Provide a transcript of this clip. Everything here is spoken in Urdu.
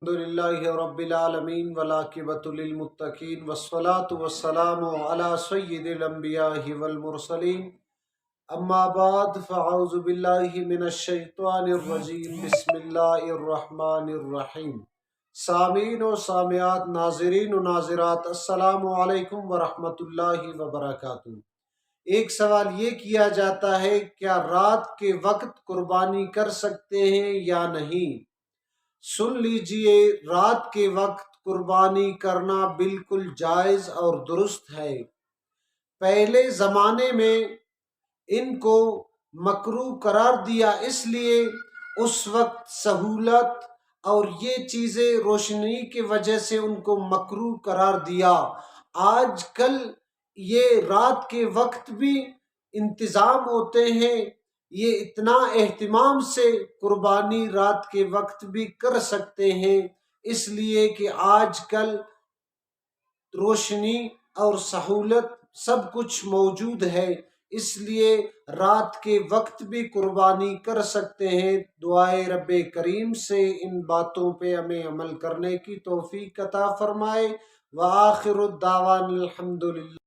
الحمدللہ رب العالمین والعاقبۃ للمتقین والصلاة والسلام علی سید الانبیاء والمرسلین اما بعد فاعوذ باللہ من الشیطان الرجیم بسم اللہ الرحمن الرحیم۔ سامعین و سامعات، ناظرین و ناظرات، السلام علیکم ورحمۃ اللہ وبرکاتہ۔ ایک سوال یہ کیا جاتا ہے، کیا رات کے وقت قربانی کر سکتے ہیں یا نہیں؟ سن لیجئے، رات کے وقت قربانی کرنا بالکل جائز اور درست ہے۔ پہلے زمانے میں ان کو مکروہ قرار دیا، اس لیے اس وقت سہولت اور یہ چیزیں روشنی کی وجہ سے ان کو مکروہ قرار دیا۔ آج کل یہ رات کے وقت بھی انتظام ہوتے ہیں، یہ اتنا اہتمام سے قربانی رات کے وقت بھی کر سکتے ہیں، اس لیے کہ آج کل روشنی اور سہولت سب کچھ موجود ہے، اس لیے رات کے وقت بھی قربانی کر سکتے ہیں۔ دعائے رب کریم سے ان باتوں پہ ہمیں عمل کرنے کی توفیق عطا فرمائے۔ وآخر الدعوان الحمدللہ۔